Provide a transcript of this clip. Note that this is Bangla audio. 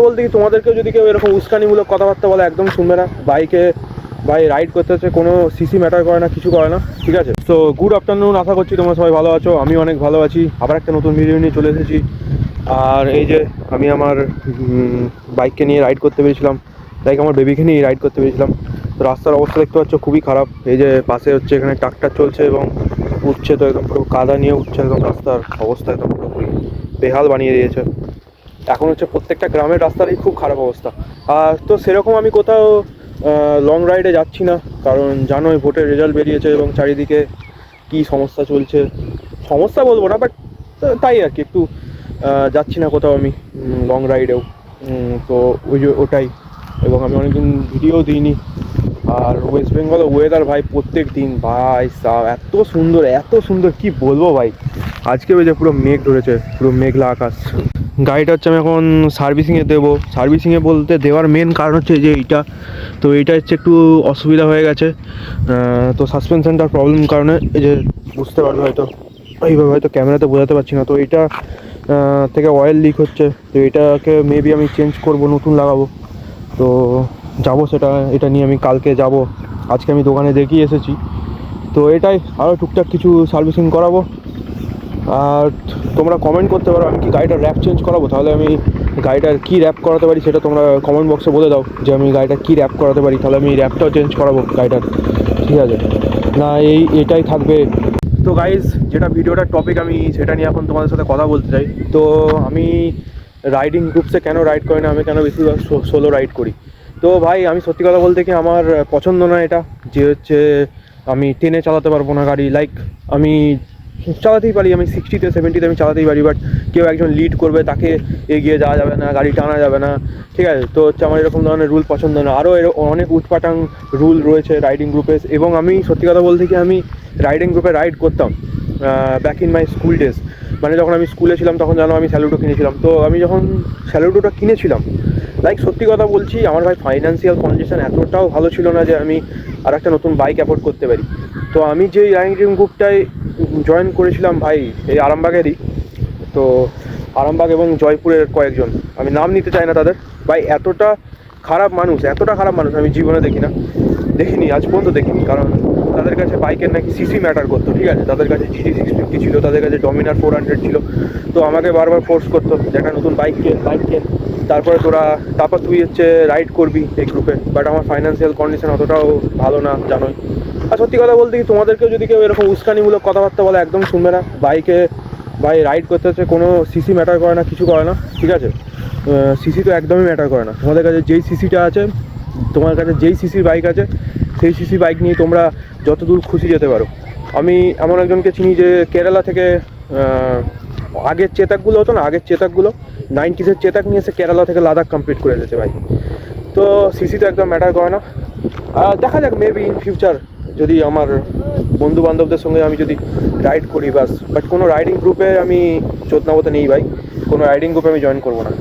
বলতে কি তোমাদেরকেও যদি কেউ এরকম উস্কানিমূলক কথাবার্তা বলে একদম শুনবে না। বাইকে ভাই রাইড করতে হচ্ছে, কোনো সিসি ম্যাটার করে না, কিছু করে না, ঠিক আছে? তো গুড আফটারনুন, আশা করছি তোমরা সবাই ভালো আছো। আমি অনেক ভালো আছি। আবার একটা নতুন ভিডিও নিয়ে চলে এসেছি। আর এই যে আমি আমার বাইককে নিয়ে রাইড করতে পেরেছিলাম, লাইক আমার বেবিকে নিয়ে রাইড করতে পেরেছিলাম। তো রাস্তার অবস্থা দেখতে পাচ্ছ খুবই খারাপ। এই যে পাশে হচ্ছে এখানে ট্রাক্টর চলছে এবং উঠছে, তো একদম পুরো কাদা নিয়ে উঠছে, একদম রাস্তার অবস্থা একদম পুরোপুরি বেহাল বানিয়ে দিয়েছে। এখন হচ্ছে প্রত্যেকটা গ্রামের রাস্তারই খুব খারাপ অবস্থা। আর তো সেরকম আমি কোথাও লং রাইডে যাচ্ছি না, কারণ জানোই ভোটের রেজাল্ট বেরিয়েছে এবং চারিদিকে কী সমস্যা চলছে। সমস্যা বলবো না, বাট তাই আর কি, একটু যাচ্ছি না কোথাও আমি লং রাইডেও। তো ওটাই। এবং আমি অনেকদিন ভিডিও দিইনি। আর ওয়েস্ট বেঙ্গল ওয়েদার ভাই প্রত্যেক দিন ভাই এত সুন্দর, এত সুন্দর, কি বলবো ভাই। আজকে ওই যে পুরো মেঘ ধরেছে, পুরো মেঘলা আকাশ। গাড়িটা হচ্ছে আমি এখন সার্ভিসিংয়ে দেবো। সার্ভিসিংয়ে বলতে দেওয়ার মেন কারণ হচ্ছে যে এইটা, তো এইটা হচ্ছে একটু অসুবিধা হয়ে গেছে। তো সাসপেনশনটার প্রবলেম কারণে এই যে বুঝতে পারবে হয়তো, এইভাবে হয়তো ক্যামেরাতে বোঝাতে পারছি না। তো এইটা থেকে অয়েল লিক হচ্ছে, তো এটাকে মেবি আমি চেঞ্জ করব, নতুন লাগাবো। তো যাবো এটা নিয়ে আমি কালকে যাব। আজকে আমি দোকানে দেখিয়ে এসেছি। তো এটাই, আরও টুকটাক কিছু সার্ভিসিং করাবো। আর তোমরা কমেন্ট করতে পারো আমি কি গাড়িটার র্যাপ চেঞ্জ করাবো, তাহলে আমি গাড়িটার কী র্যাপ করাতে পারি সেটা তোমরা কমেন্ট বক্সে বলে দাও যে আমি গাড়িটা কী র্যাপ করাতে পারি, তাহলে আমি র্যাপটাও চেঞ্জ করাবো গাড়িটার, ঠিক আছে? না এটাই থাকবে। তো গাইজ, যেটা ভিডিওটার টপিক আমি সেটা নিয়ে এখন তোমাদের সাথে কথা বলতে চাই। তো আমি রাইডিং গ্রুপসে কেন রাইড করি না, আমি কেন বেশিরভাগ সোলো রাইড করি। তো ভাই আমি সত্যি কথা বলতে কি আমার পছন্দ না এটা, যে হচ্ছে আমি টেনে চালাতে পারবো না গাড়ি। লাইক আমি চালাতেই পারি, আমি 60-তে 70-তে আমি চালাতেই পারি, বাট কেউ একজন লিড করবে, তাকে এগিয়ে যাওয়া যাবে না, গাড়ি টানা যাবে না, ঠিক আছে? তো হচ্ছে আমার এরকম ধরনের রুল পছন্দ না। আরও অনেক উটপাটাং রুল রয়েছে রাইডিং গ্রুপে। এবং আমি সত্যি কথা বলতে কি আমি রাইডিং গ্রুপে রাইড করতাম back in my school days. মানে যখন আমি স্কুলে ছিলাম তখন জানো আমি স্যালুটো কিনেছিলাম। তো আমি যখন স্যালুটোটা কিনেছিলাম, লাইক সত্যি কথা বলছি আমার ভাই ফাইন্যান্সিয়াল কন্ডিশন এতটাও ভালো ছিল না যে আমি আর একটা নতুন বাইক অ্যাফোর্ড করতে পারি। তো আমি যেই রাইডিং গ্রুপটায় জয়েন করেছিলাম ভাই, এই আরামবাগেরই। তো আরামবাগ এবং জয়পুরের কয়েকজন, আমি নাম নিতে চাই না তাদের, ভাই এতটা খারাপ মানুষ আমি জীবনে দেখিনি, আজ পর্যন্ত দেখিনি। কারণ তাদের কাছে বাইকের নাকি সিসি ম্যাটার করতো, ঠিক আছে? তাদের কাছে GT 650 ছিল, তাদের কাছে ডমিনার 400 ছিল। তো আমাকে বারবার ফোর্স করতো যে একটা নতুন বাইক কেন, তারপর তুই হচ্ছে রাইড করবি এই গ্রুপে। বাট আমার ফাইন্যান্সিয়াল কন্ডিশন অতটাও ভালো না, জানোই। আর সত্যি কথা বলতে কি তোমাদেরকেও যদি কেউ এরকম উস্কানিমূলক কথাবার্তা বলে একদম শুনবে না। বাইকে ভাই রাইড করতে হচ্ছে, কোনো সিসি ম্যাটার করে না, কিছু করে না, ঠিক আছে? সিসি তো একদমই ম্যাটার করে না। তোমাদের কাছে যেই সিসিটা আছে, তোমার কাছে যেই সিসির বাইক আছে, সেই সিসি বাইক নিয়ে তোমরা যত দূর খুশি যেতে পারো। আমি এমন একজনকে চিনি যে কেরালা থেকে আগের চেতাকগুলো হতো না, আগের চেতাকগুলো 90s চেতাক নিয়ে এসে কেরালা থেকে লাদাখ কমপ্লিট করে দিয়েছে ভাই। তো সিসি তো একদম ম্যাটার করে না। দেখা যাক মেবি ইন ফিউচার যদি আমার বন্ধু বান্ধবদের সঙ্গে আমি যদি রাইড করি বাট কোনো রাইডিং গ্রুপে আমি চোদনাবতে নেই ভাই, কোনো রাইডিং গ্রুপে আমি জয়েন করবো না।